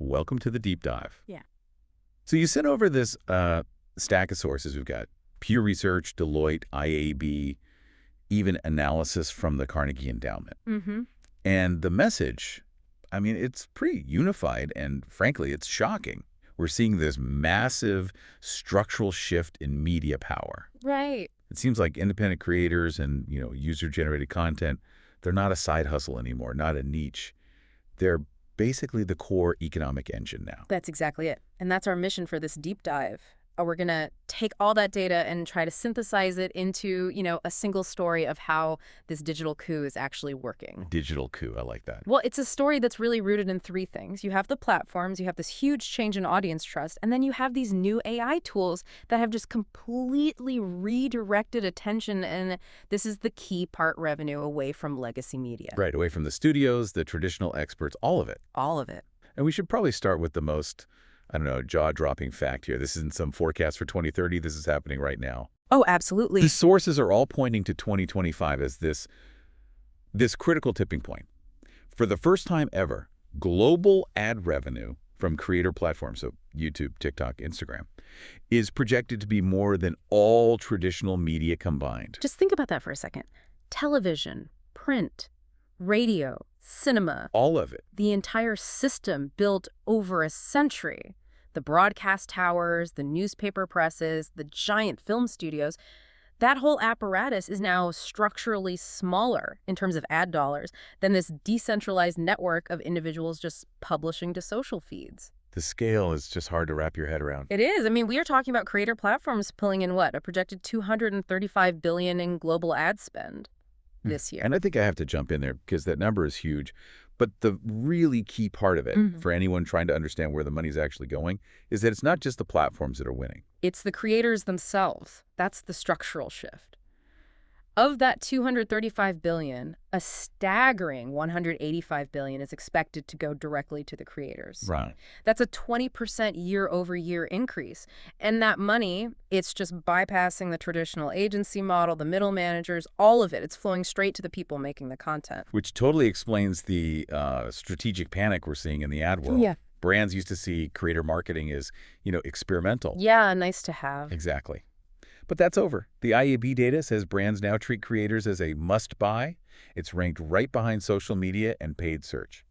welcome to the deep dive. Yeah. So you sent over this stack of sources. We've got Pew Research, Deloitte, IAB, even analysis from the Carnegie Endowment. Mm-hmm. And the message, I mean, it's pretty unified, and frankly, it's shocking. We're seeing this massive structural shift in media power. Right. It seems like independent creators and, user-generated content, they're not a side hustle anymore, not a niche. They're basically the core economic engine now. That's exactly it. And that's our mission for this deep dive. We're going to take all that data and try to synthesize it into, a single story of how this digital coup is actually working. Digital coup, I like that. Well, it's a story that's really rooted in three things. You have the platforms, you have this huge change in audience trust, and then you have these new AI tools that have just completely redirected attention, and this is the key part, revenue away from legacy media. Right, away from the studios, the traditional experts, all of it. All of it. And we should probably start with the most, jaw-dropping fact here. This isn't some forecast for 2030. This is happening right now. Oh, absolutely. The sources are all pointing to 2025 as this critical tipping point. For the first time ever, global ad revenue from creator platforms, so YouTube, TikTok, Instagram, is projected to be more than all traditional media combined. Just think about that for a second. Television, print, radio, cinema. All of it. The entire system built over a century. The broadcast towers, the newspaper presses, the giant film studios. That whole apparatus is now structurally smaller in terms of ad dollars than this decentralized network of individuals just publishing to social feeds. The scale is just hard to wrap your head around. It is. I mean, we are talking about creator platforms pulling in what? A projected $235 billion in global ad spend this year. And I think I have to jump in there because that number is huge. But the really key part of it, for anyone trying to understand where the money's actually going, is that it's not just the platforms that are winning. It's the creators themselves. That's the structural shift. Of that $235 billion, a staggering $185 billion is expected to go directly to the creators. Right. That's a 20% year-over-year increase. And that money, it's just bypassing the traditional agency model, the middle managers, all of it. It's flowing straight to the people making the content. Which totally explains the strategic panic we're seeing in the ad world. Yeah. Brands used to see creator marketing as, experimental. Yeah, nice to have. Exactly. But that's over. The IAB data says brands now treat creators as a must-buy. It's ranked right behind social media and paid search.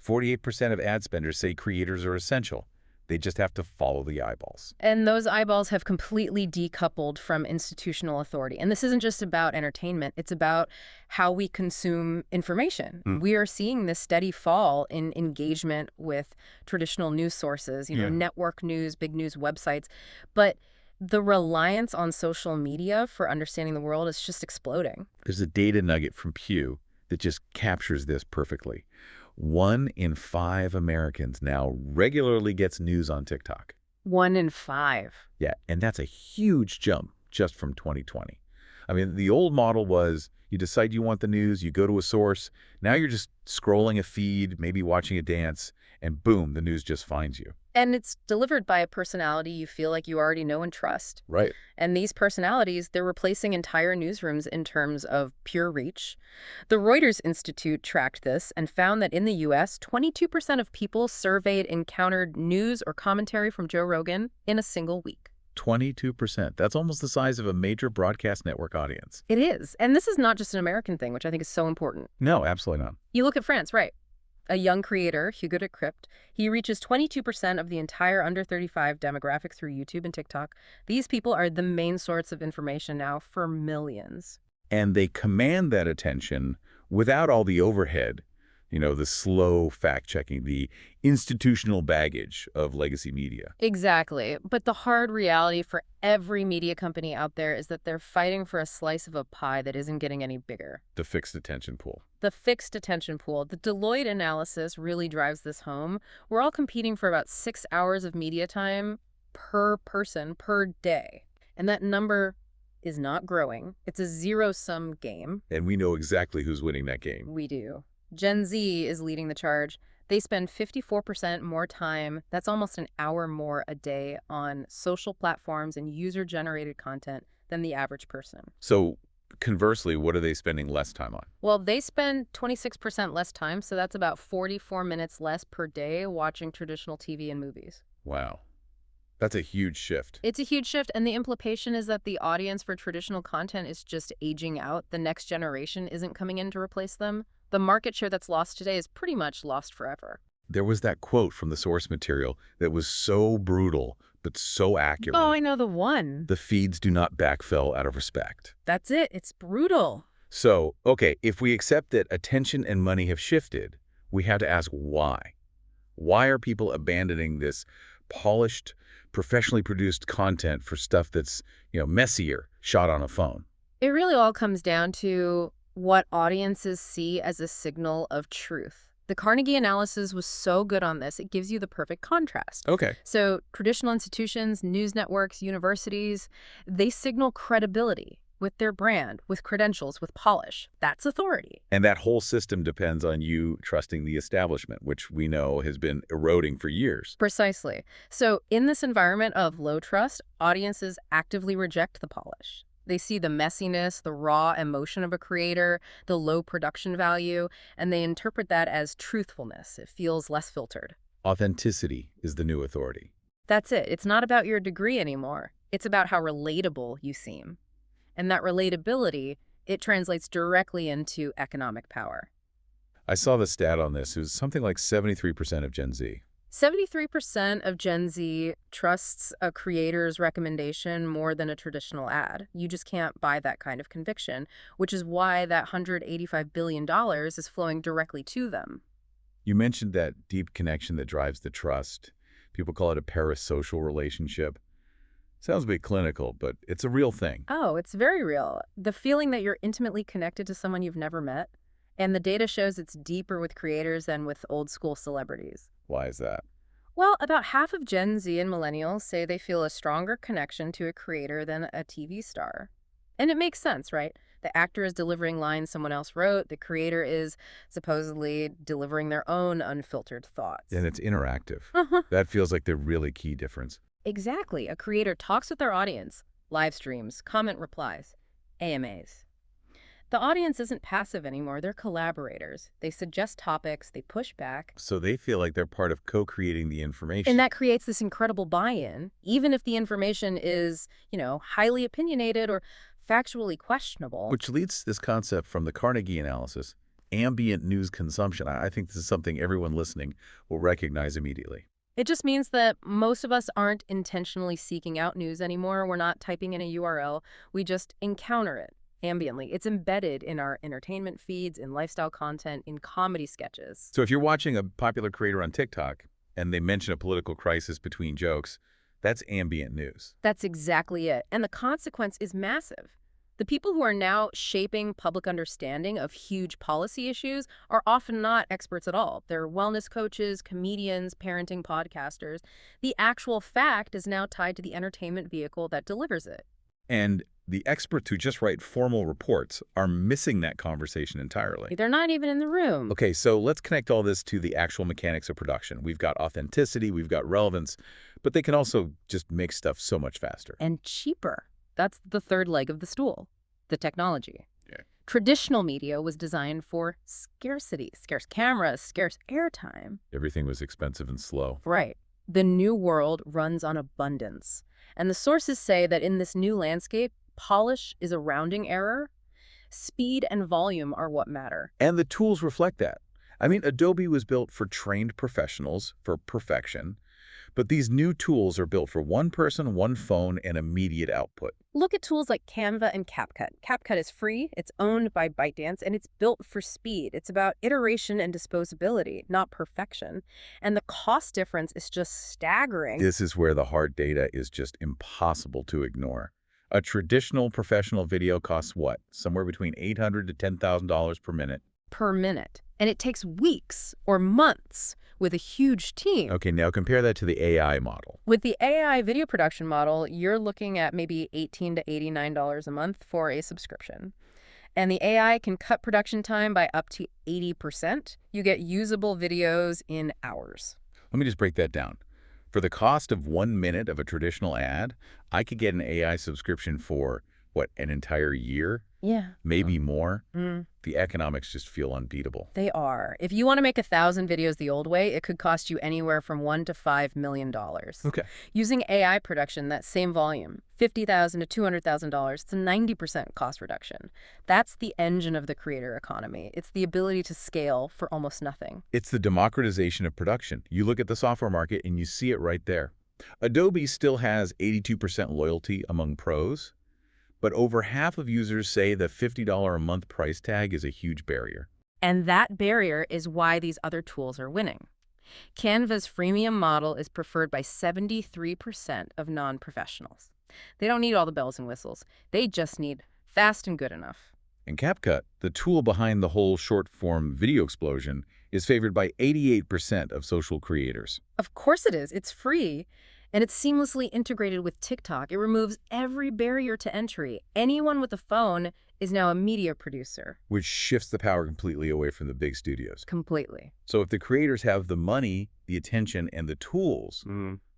48% of ad spenders say creators are essential. They just have to follow the eyeballs. And those eyeballs have completely decoupled from institutional authority. And this isn't just about entertainment. It's about how we consume information. We are seeing this steady fall in engagement with traditional news sources, network news, big news websites. But the reliance on social media for understanding the world is just exploding. There's a data nugget from Pew that just captures this perfectly. 1 in 5 Americans now regularly gets news on TikTok. 1 in 5. Yeah, and that's a huge jump just from 2020. I mean, the old model was you decide you want the news, you go to a source. Now you're just scrolling a feed, maybe watching a dance, and boom, the news just finds you. And it's delivered by a personality you feel like you already know and trust. Right. And these personalities, they're replacing entire newsrooms in terms of pure reach. The Reuters Institute tracked this and found that in the U.S., 22% of people surveyed encountered news or commentary from Joe Rogan in a single week. 22%. That's almost the size of a major broadcast network audience. It is. And this is not just an American thing, which I think is so important. No, absolutely not. You look at France, right? A young creator, Hugo de Crypt, he reaches 22% of the entire under 35 demographic through YouTube and TikTok. These people are the main source of information now for millions. And they command that attention without all the overhead, the slow fact-checking, the institutional baggage of legacy media. Exactly. But the hard reality for every media company out there is that they're fighting for a slice of a pie that isn't getting any bigger. The fixed attention pool. The fixed attention pool. The Deloitte analysis really drives this home. We're all competing for about 6 hours of media time per person per day. And that number is not growing. It's a zero-sum game. And we know exactly who's winning that game. We do. Gen Z is leading the charge. They spend 54% more time, that's almost an hour more a day, on social platforms and user-generated content than the average person. So conversely, what are they spending less time on? Well, they spend 26% less time, so that's about 44 minutes less per day watching traditional TV and movies. Wow. That's a huge shift. It's a huge shift, and the implication is that the audience for traditional content is just aging out. The next generation isn't coming in to replace them. The market share that's lost today is pretty much lost forever. There was that quote from the source material that was so brutal, but so accurate. Oh, I know the one. The feeds do not backfill out of respect. That's it. It's brutal. So, okay, if we accept that attention and money have shifted, we have to ask why. Why are people abandoning this polished, professionally produced content for stuff that's, messier, shot on a phone? It really all comes down to what audiences see as a signal of truth. The Carnegie analysis was so good on this, it gives you the perfect contrast. Okay. So traditional institutions, news networks, universities, they signal credibility with their brand, with credentials, with polish. That's authority. And that whole system depends on you trusting the establishment, which we know has been eroding for years. Precisely. So in this environment of low trust, audiences actively reject the polish. They see the messiness, the raw emotion of a creator, the low production value, and they interpret that as truthfulness. It feels less filtered. Authenticity is the new authority. That's it. It's not about your degree anymore. It's about how relatable you seem. And that relatability, it translates directly into economic power. I saw the stat on this. It was something like 73% of Gen Z. 73% of Gen Z trusts a creator's recommendation more than a traditional ad. You just can't buy that kind of conviction, which is why that $185 billion is flowing directly to them. You mentioned that deep connection that drives the trust. People call it a parasocial relationship. Sounds a bit clinical, but it's a real thing. Oh, it's very real. The feeling that you're intimately connected to someone you've never met. And the data shows it's deeper with creators than with old school celebrities. Why is that? Well, about half of Gen Z and millennials say they feel a stronger connection to a creator than a TV star. And it makes sense, right? The actor is delivering lines someone else wrote. The creator is supposedly delivering their own unfiltered thoughts. And it's interactive. Uh-huh. That feels like the really key difference. Exactly. A creator talks with their audience. Live streams, comment replies, AMAs. The audience isn't passive anymore. They're collaborators. They suggest topics. They push back. So they feel like they're part of co-creating the information. And that creates this incredible buy-in, even if the information is, highly opinionated or factually questionable. Which leads to this concept from the Carnegie analysis, ambient news consumption. I think this is something everyone listening will recognize immediately. It just means that most of us aren't intentionally seeking out news anymore. We're not typing in a URL. We just encounter it ambiently. It's embedded in our entertainment feeds, in lifestyle content, in comedy sketches. So if you're watching a popular creator on TikTok and they mention a political crisis between jokes, that's ambient news. That's exactly it. And the consequence is massive. The people who are now shaping public understanding of huge policy issues are often not experts at all. They're wellness coaches, comedians, parenting podcasters. The actual fact is now tied to the entertainment vehicle that delivers it. And the experts who just write formal reports are missing that conversation entirely. They're not even in the room. Okay, so let's connect all this to the actual mechanics of production. We've got authenticity, we've got relevance, but they can also just make stuff so much faster. And cheaper. That's the third leg of the stool, the technology. Yeah. Traditional media was designed for scarcity, scarce cameras, scarce airtime. Everything was expensive and slow. Right. The new world runs on abundance. And the sources say that in this new landscape, polish is a rounding error. Speed and volume are what matter. And the tools reflect that. I mean, Adobe was built for trained professionals, for perfection. But these new tools are built for one person, one phone, and immediate output. Look at tools like Canva and CapCut. CapCut is free, it's owned by ByteDance, and it's built for speed. It's about iteration and disposability, not perfection. And the cost difference is just staggering. This is where the hard data is just impossible to ignore. A traditional professional video costs what? Somewhere between $800 to $10,000 per minute. Per minute. And it takes weeks or months with a huge team. Okay, now compare that to the AI model. With the AI video production model, you're looking at maybe $18 to $89 a month for a subscription. And the AI can cut production time by up to 80%. You get usable videos in hours. Let me just break that down. For the cost of 1 minute of a traditional ad, I could get an AI subscription for what, an entire year? Yeah. Maybe more? Mm. The economics just feel unbeatable. They are. If you want to make 1,000 videos the old way, it could cost you anywhere from $1 to $5 million. Okay. Using AI production, that same volume, $50,000 to $200,000, it's a 90% cost reduction. That's the engine of the creator economy. It's the ability to scale for almost nothing. It's the democratization of production. You look at the software market and you see it right there. Adobe still has 82% loyalty among pros, but over half of users say the $50 a month price tag is a huge barrier. And that barrier is why these other tools are winning. Canva's freemium model is preferred by 73% of non-professionals. They don't need all the bells and whistles. They just need fast and good enough. And CapCut, the tool behind the whole short-form video explosion, is favored by 88% of social creators. Of course it is. It's free. And it's seamlessly integrated with TikTok. It removes every barrier to entry. Anyone with a phone is now a media producer. Which shifts the power completely away from the big studios. Completely. So if the creators have the money, the attention, and the tools,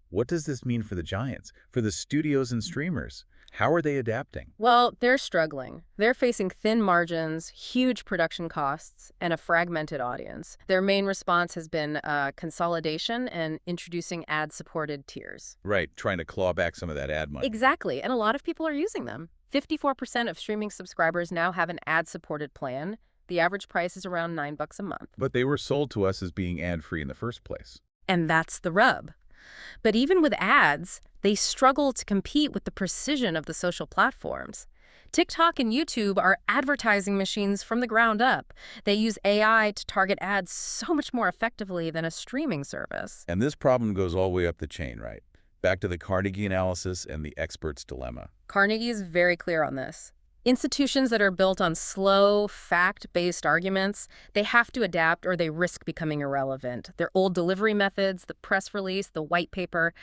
what does this mean for the giants, for the studios and streamers? How are they adapting? Well, they're struggling. They're facing thin margins, huge production costs, and a fragmented audience. Their main response has been consolidation and introducing ad-supported tiers. Right, trying to claw back some of that ad money. Exactly, and a lot of people are using them. 54% of streaming subscribers now have an ad-supported plan. The average price is around $9 a month. But they were sold to us as being ad-free in the first place. And that's the rub. But even with ads, they struggle to compete with the precision of the social platforms. TikTok and YouTube are advertising machines from the ground up. They use AI to target ads so much more effectively than a streaming service. And this problem goes all the way up the chain, right? Back to the Carnegie analysis and the expert's dilemma. Carnegie is very clear on this. Institutions that are built on slow, fact-based arguments, they have to adapt or they risk becoming irrelevant. Their old delivery methods, the press release, the white paper,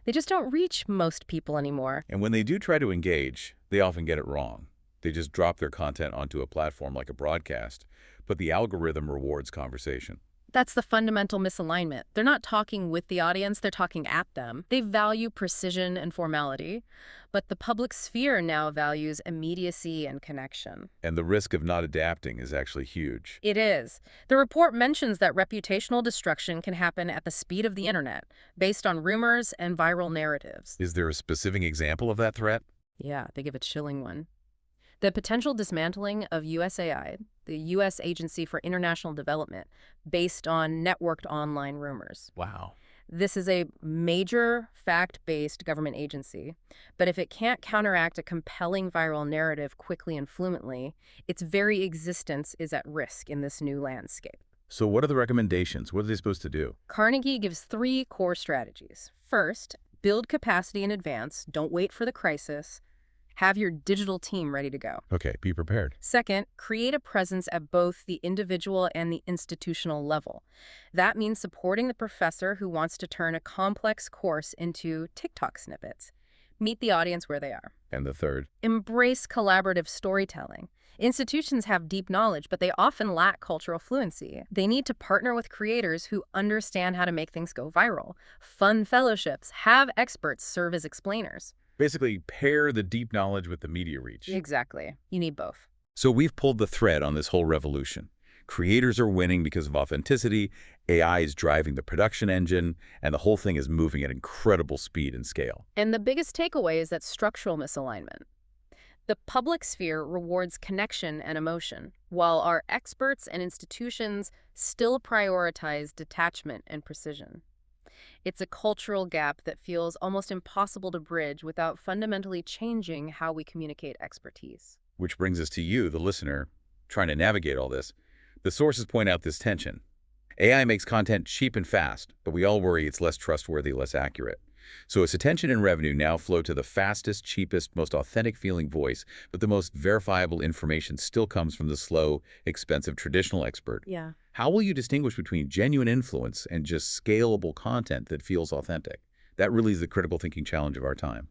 they just don't reach most people anymore. And when they do try to engage, they often get it wrong. They just drop their content onto a platform like a broadcast, but the algorithm rewards conversation. That's the fundamental misalignment. They're not talking with the audience, they're talking at them. They value precision and formality, but the public sphere now values immediacy and connection. And the risk of not adapting is actually huge. It is. The report mentions that reputational destruction can happen at the speed of the internet, based on rumors and viral narratives. Is there a specific example of that threat? Yeah, they give a chilling one. The potential dismantling of USAID, the U.S. Agency for International Development, based on networked online rumors. Wow. This is a major fact-based government agency, but if it can't counteract a compelling viral narrative quickly and fluently, its very existence is at risk in this new landscape. So what are the recommendations? What are they supposed to do? Carnegie gives 3 core strategies. First, build capacity in advance. Don't wait for the crisis. Have your digital team ready to go. Okay, be prepared. Second, create a presence at both the individual and the institutional level. That means supporting the professor who wants to turn a complex course into TikTok snippets. Meet the audience where they are. And the third? Embrace collaborative storytelling. Institutions have deep knowledge, but they often lack cultural fluency. They need to partner with creators who understand how to make things go viral. Fund fellowships. Have experts serve as explainers. Basically, pair the deep knowledge with the media reach. Exactly. You need both. So we've pulled the thread on this whole revolution. Creators are winning because of authenticity, AI is driving the production engine, and the whole thing is moving at incredible speed and scale. And the biggest takeaway is that structural misalignment. The public sphere rewards connection and emotion, while our experts and institutions still prioritize detachment and precision. It's a cultural gap that feels almost impossible to bridge without fundamentally changing how we communicate expertise. Which brings us to you, the listener, trying to navigate all this. The sources point out this tension. AI makes content cheap and fast, but we all worry it's less trustworthy, less accurate. So as attention and revenue now flow to the fastest, cheapest, most authentic feeling voice, but the most verifiable information still comes from the slow, expensive traditional expert. Yeah. How will you distinguish between genuine influence and just scalable content that feels authentic? That really is the critical thinking challenge of our time.